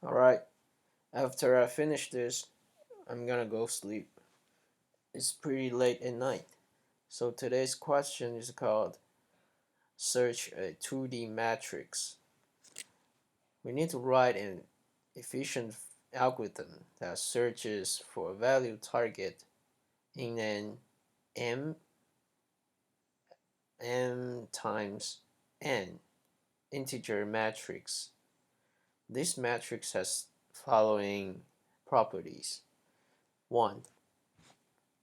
Alright, after I finish this, I'm gonna go sleep. It's pretty late at night. So today's question is called Search a 2D matrix. We need to write an efficient algorithm that searches for a value target in an m times n integer matrix. This matrix has following properties. 1.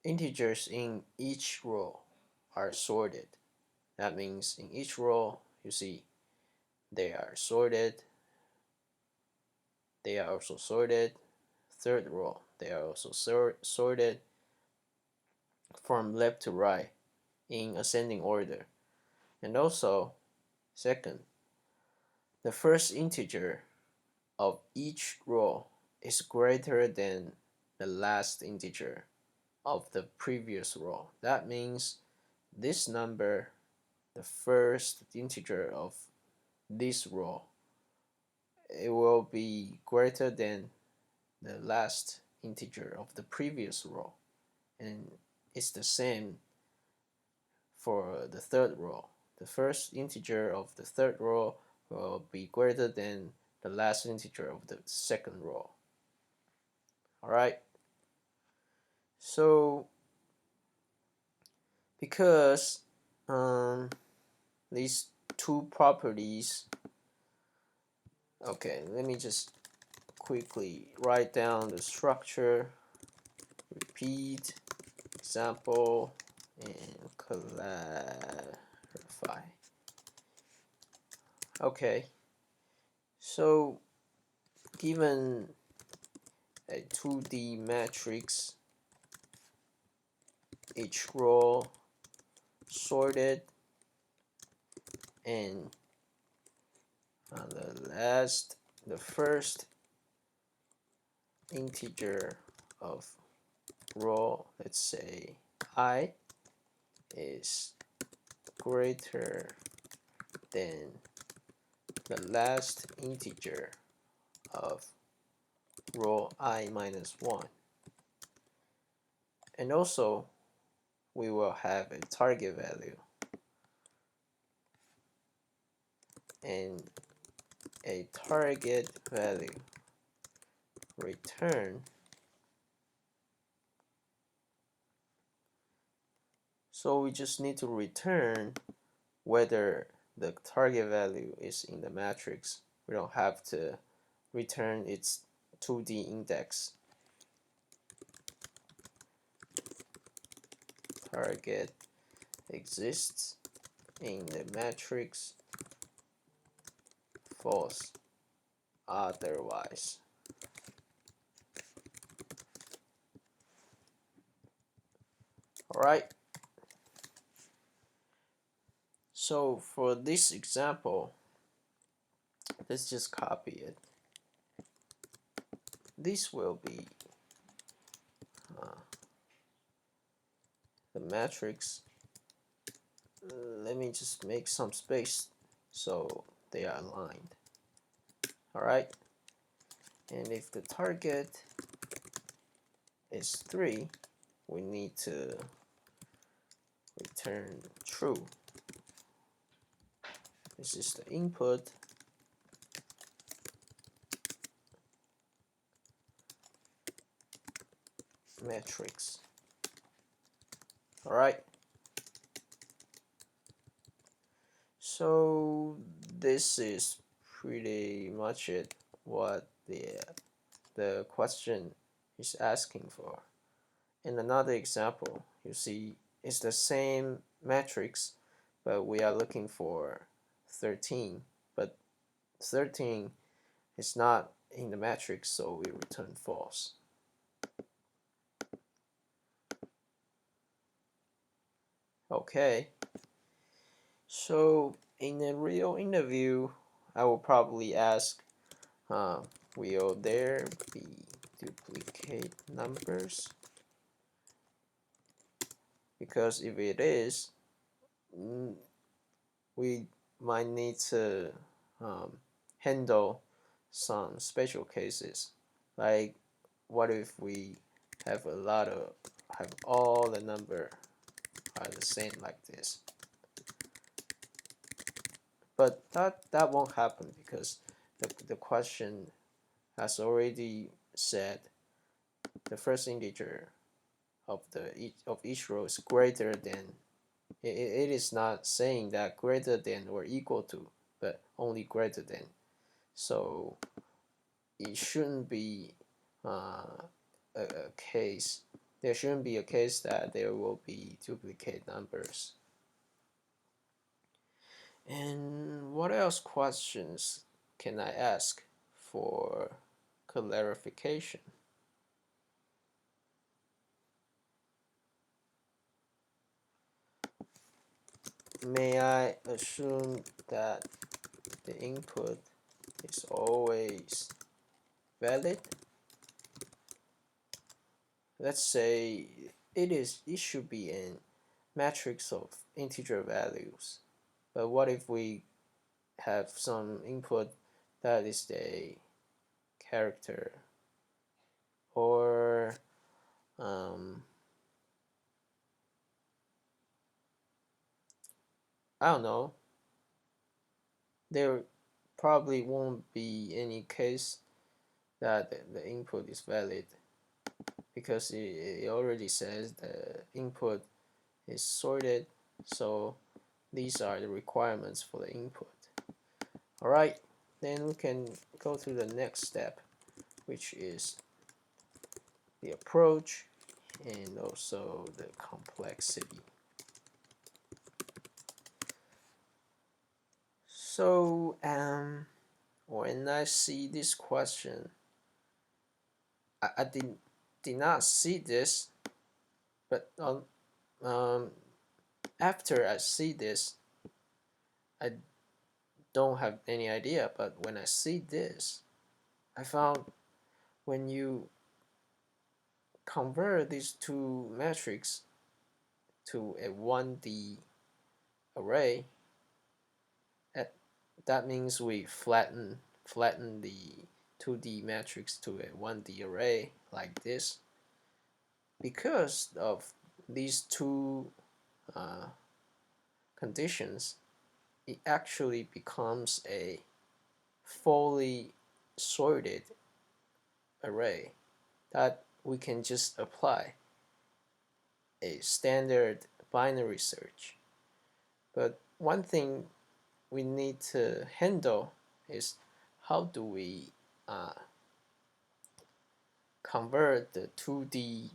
Integers in each row are sorted. That means in each row, you see, they are sorted. They are also sorted. Third row, they are also sorted from left to right in ascending order. And also, second, the first integer of each row is greater than the last integer of the previous row. That means this number, the first integer of this row, it will be greater than the last integer of the previous row, and it's the same for the third row. The first integer of the third row will be greater than the last integer of the second row. Alright, so because these two properties, okay, let me just quickly write down the structure, repeat, example, and clarify. Okay, so given a 2D matrix, each row sorted, and on the first integer of row, let's say I, is greater than the last integer of row I minus 1. And also, we will have a target value and a target value return. So we just need to return whether the target value is in the matrix. We don't have to return its 2D index. Target exists in the matrix, false otherwise. Alright, so for this example, let's just copy it. This will be the matrix. Let me just make some space so they are aligned. Alright, and if the target is 3, we need to return true. This is the input. Matrix. Alright, so this is pretty much it, what the question is asking for. In another example, you see it's the same matrix, but we are looking for 13, but 13 is not in the matrix, so we return false. Okay, so in a real interview, I will probably ask, will there be duplicate numbers? Because if it is, we might need to handle some special cases, like what if we have have all the number are the same like this. But that won't happen because the question has already said the first integer of each row is greater than. It is not saying that greater than or equal to, but only greater than. So it shouldn't be a case. There shouldn't be a case that there will be duplicate numbers. And what else questions can I ask for clarification? May I assume that the input is always valid? Let's say it should be a matrix of integer values. But what if we have some input that is a character, or I don't know, there probably won't be any case that the input is valid because it already says the input is sorted, so these are the requirements for the input. Alright, then we can go to the next step, which is the approach and also the complexity. So when I see this question, I did not see this, but after I see this, I don't have any idea. But when I see this, I found when you convert these two metrics to a 1D array, that means we flatten the 2D matrix to a 1D array like this. Because of these two conditions, it actually becomes a fully sorted array that we can just apply a standard binary search. But one thing we need to handle is how do we convert the 2D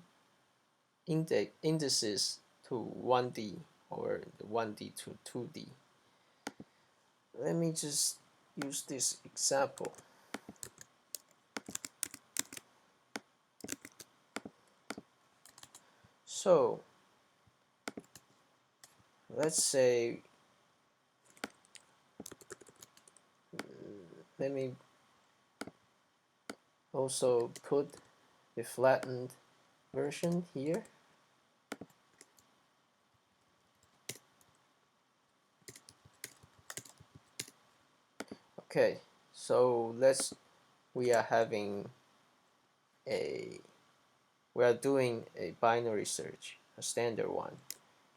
indices to 1D or the 1D to 2D. Let me just use this example. So let's say, let me also put the flattened version here. Okay, so we are doing a binary search, a standard one,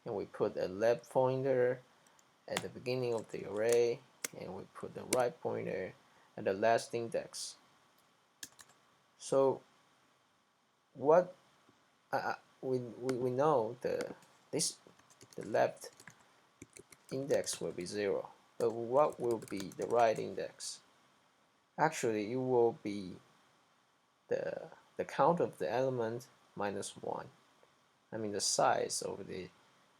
and we put a left pointer at the beginning of the array, and we put the right pointer at the last index. So what we know the left index will be 0, but what will be the right index? Actually, it will be the count of the element minus 1. I mean the size of the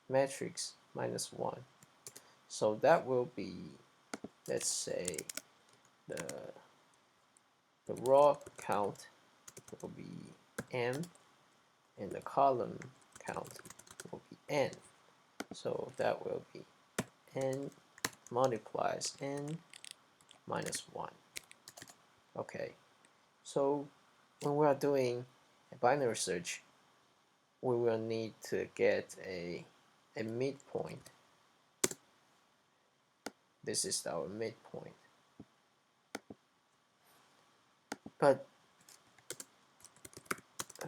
matrix minus 1. So that will be, let's say, the row count will be m, and the column count will be n. So that will be n multiplies n minus 1. Okay, so when we are doing a binary search, we will need to get a midpoint. This is our midpoint. But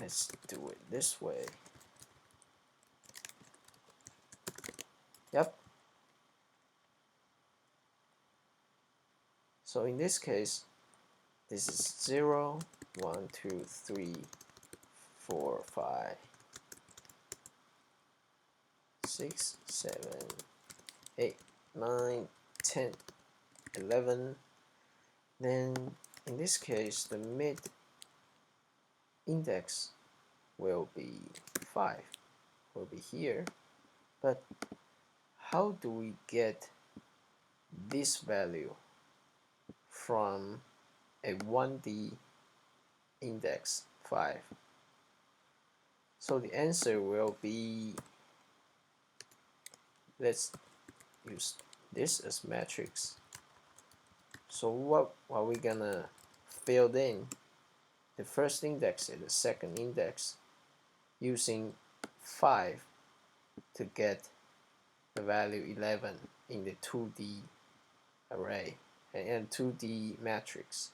let's do it this way. Yep. So in this case, this is 0, 1, 2, 3, 4, 5, 6, 7, 8, 9, 10, 11. Then in this case, the mid index will be 5, will be here. But how do we get this value from a 1D index 5? So the answer will be, let's use this as matrix. So what are we gonna fill in the first index and the second index using 5 to get the value 11 in the 2D array and 2D matrix.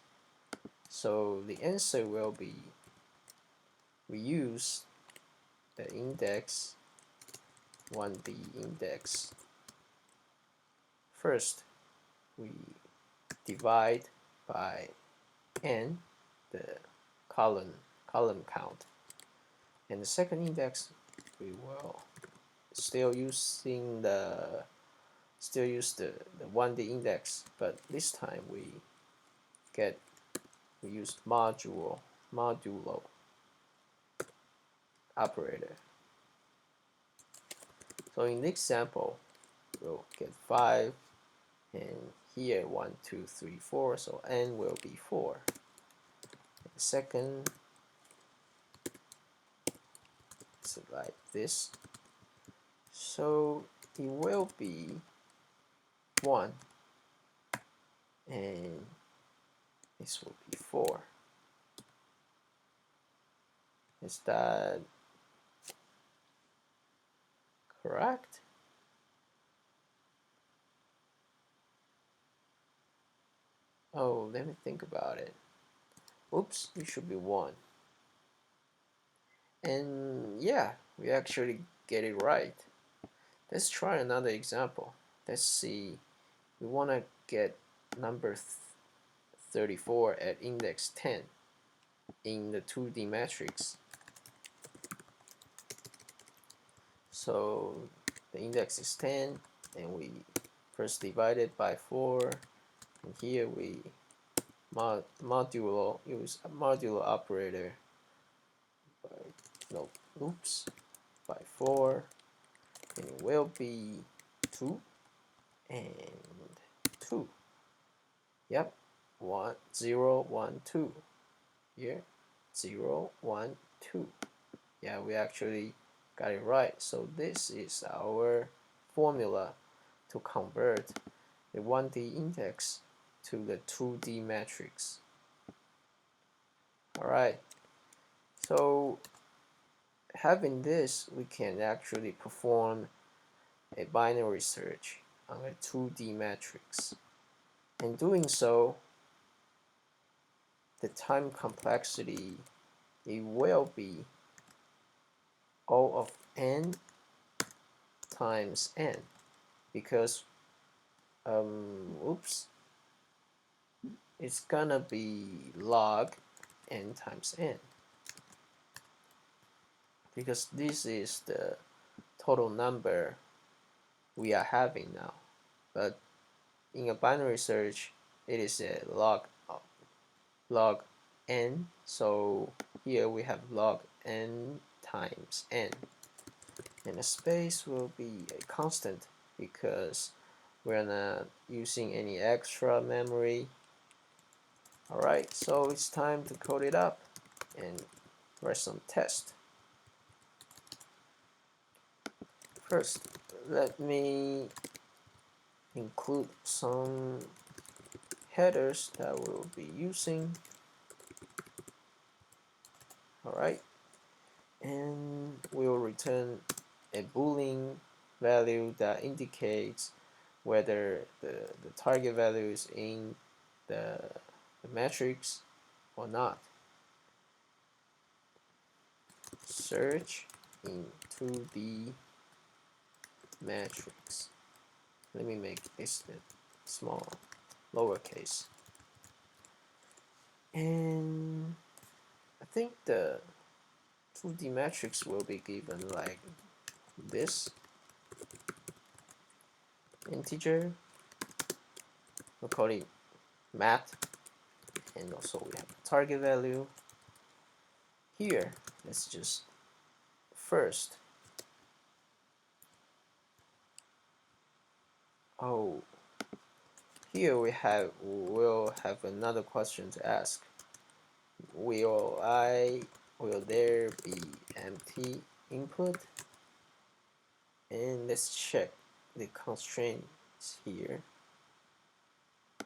So the answer will be, we use the index 1D index. First, we divide by n, the column count, and the second index we will still use the 1D index, but this time we use modulo operator. So in this example, we'll get 5, and here 1, 2, 3, 4, so n will be 4. The second is like this, so it will be 1, and this will be 4. Is that correct? Oh, let me think about it. Oops, it should be 1. And yeah, we actually get it right. Let's try another example. Let's see, we want to get number 34 at index 10 in the 2D matrix. So the index is 10, and we first divide it by 4, and here we use a modulo operator by 4, and it will be 2 and 2. Yep, 1, 0, 1, 2. Here, 0, 1, 2. Yeah, we actually got it right. So this is our formula to convert the 1D index to the 2D matrix. Alright, so having this, we can actually perform a binary search on a 2D matrix. In doing so, the time complexity, it will be O of n times n, because it's gonna be log n times n, because this is the total number we are having now. But in a binary search, it is a log n, so here we have log n times n, and the space will be a constant because we're not using any extra memory. Alright, so it's time to code it up and write some tests. First, let me include some headers that we'll be using. Alright, and we'll return a Boolean value that indicates whether the target value is in the matrix or not. Search into the matrix. Let me make this small, lowercase. And I think the 2D matrix will be given like this integer. We'll call it math, and also we have the target value. Here, let's just first. Oh, here we'll have another question to ask. Will there be empty input? And let's check the constraints here.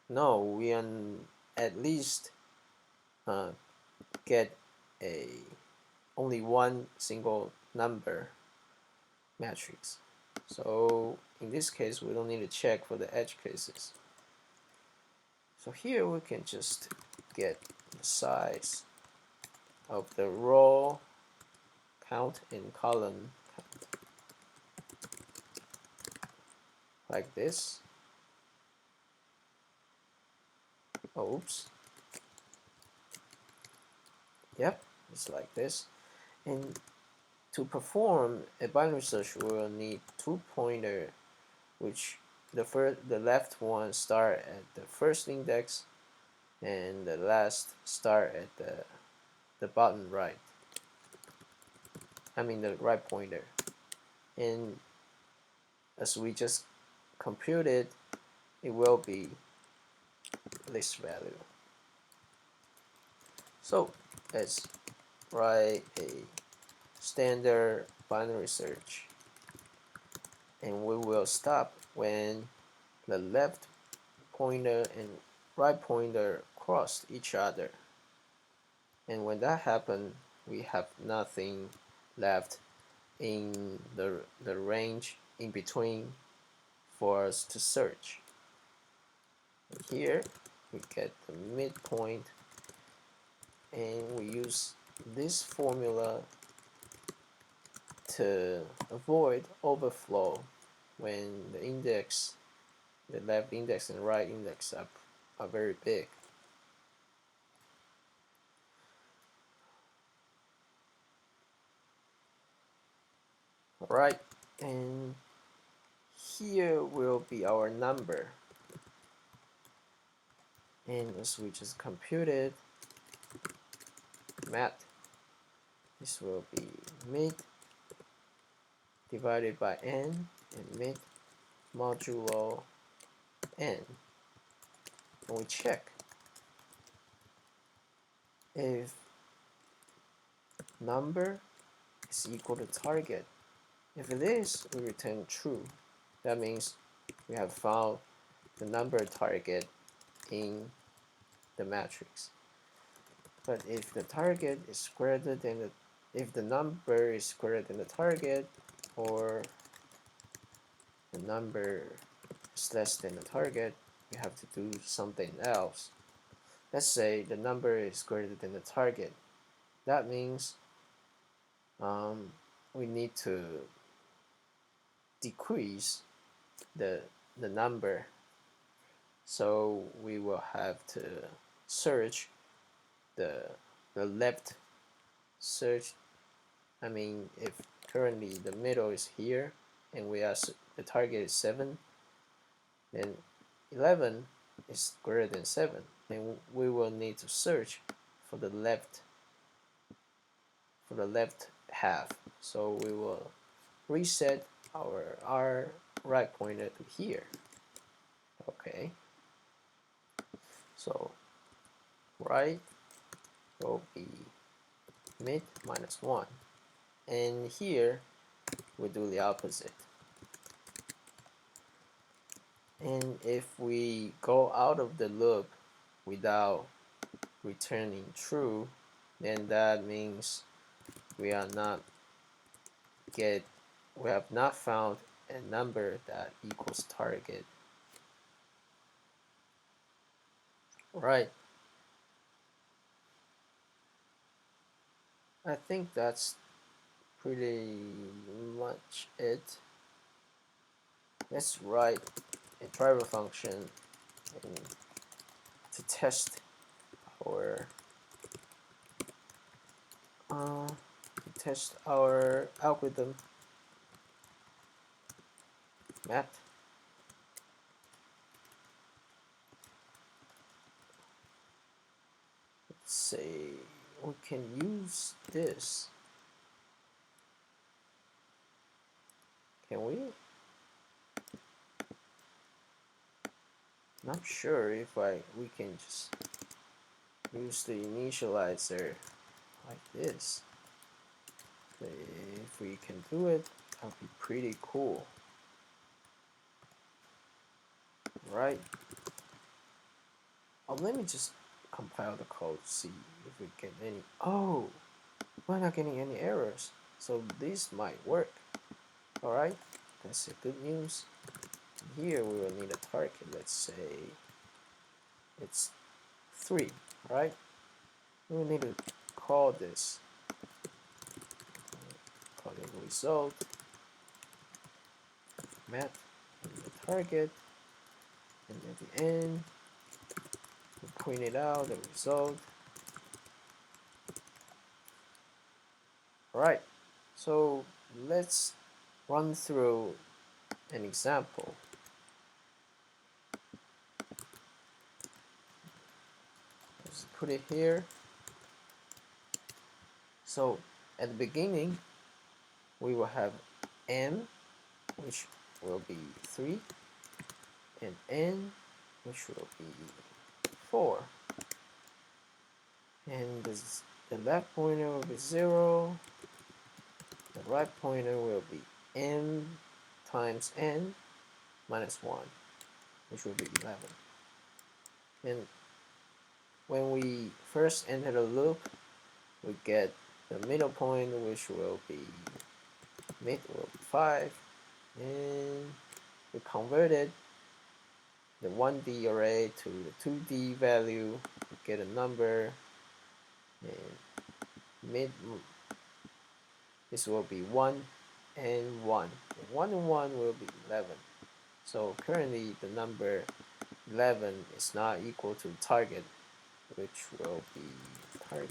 No, we at least get only one single number matrix. So in this case, we don't need to check for the edge cases. So here we can just get the size of the row count and column count like this. Oops. Yep, it's like this. And to perform a binary search, we will need two pointer, which the left one start at the first index, and the last start at the bottom right. I mean the right pointer. And as we just computed, it will be this value. So let's write a standard binary search, and we will stop when the left pointer and right pointer cross each other. And when that happens, we have nothing left in the range in between for us to search. Here we get the midpoint, and we use this formula to avoid overflow when the left index and right index are very big. Alright, and here will be our number. And as we just computed math, this will be mid divided by n, and mid modulo n. And we check if number is equal to target. If it is, we return true. That means we have found the number target in the matrix. But if the target is greater than if the number is greater than the target, or the number is less than the target, we have to do something else. Let's say the number is greater than the target. That means we need to decrease the number. So we will have to search the left search. I mean, if currently the middle is here and the target is 7, then 11 is greater than 7, then we will need to search for the left half. So we will reset our right pointer to here. Okay, so right will be mid minus 1, and here we do the opposite. And if we go out of the loop without returning true, then that means we have not found a number that equals target. Right. I think that's pretty much it. Let's write a driver function and to test our algorithm math. Let's say we can use this. Can we? Not sure if we can just use the initializer like this. If we can do it, that would be pretty cool, right? Oh, let me just compile the code, see if we get any. Oh, we're not getting any errors, so this might work. All right, that's a good news. Here we will need a target. Let's say it's 3, right? We will need to call this, call it result math and the target, and at the end we print it out the result. All right, so let's run through an example. Let's put it here. So at the beginning we will have m, which will be 3, and n, which will be 4, and the left pointer will be 0, the right pointer will be m times n minus 1, which will be 11. And when we first enter the loop, we get the middle point, which will be mid will be 5, and we converted the 1D array to the 2D value, we get a number, and mid, this will be 1 and 1, and 1 and 1 will be 11. So currently the number 11 is not equal to the target, which will be 3.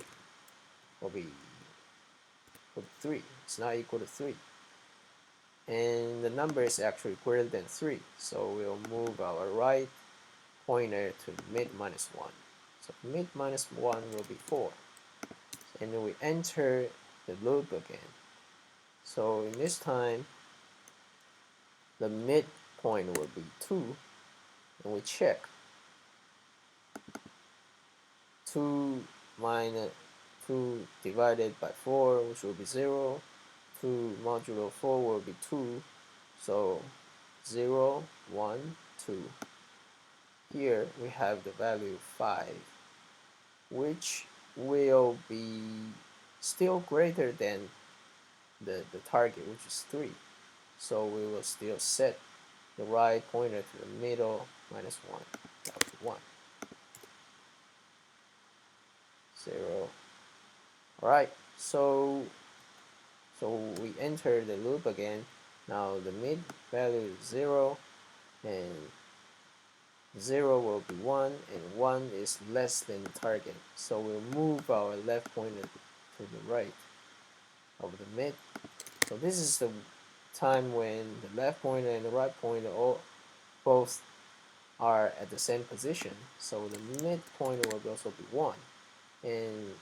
It's not equal to 3, and the number is actually greater than 3, so we'll move our right pointer to mid minus 1. So mid minus 1 will be 4, and then we enter the loop again. So in this time the mid point will be 2, and we check 2 minus 2 divided by 4, which will be 0. 2 modulo 4 will be 2, so 0, 1, 2. Here we have the value 5, which will be still greater than the target, which is 3. So we will still set the right pointer to the middle minus 1. That would be 1. 0. Alright, so we enter the loop again. Now the mid value is 0, and 0 will be 1, and 1 is less than the target. So we'll move our left pointer to the right of the mid. So this is the time when the left pointer and the right pointer both are at the same position. So the mid pointer will also be 1. And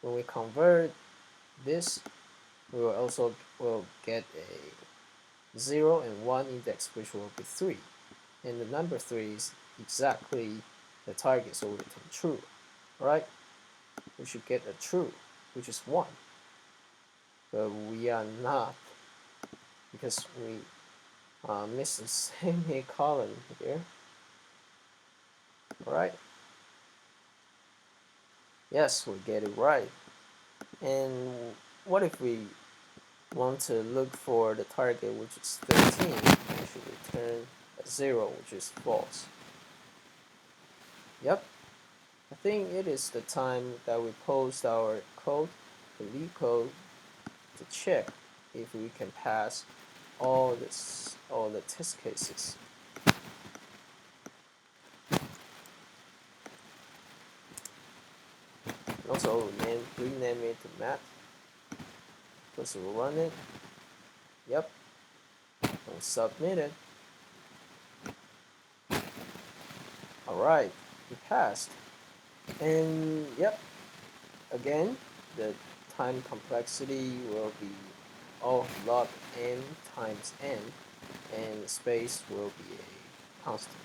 when we convert this, we will also get a 0 and 1 index, which will be 3. And the number 3 is exactly the target, so we return true. Right? We should get a true, which is 1. But we are not, because we missed the semicolon here. Alright? Yes, we get it right. And what if we want to look for the target, which is 13? We should return a 0, which is false. Yep. I think it is the time that we post our code. the LEETCODE to check if we can pass all the test cases. Also rename it to math. Let's run it. Yep. And submit it. Alright, we passed. And yep, again, the time complexity will be log n times n, and the space will be a constant.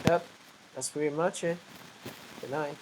Yep, that's pretty much it. Good night.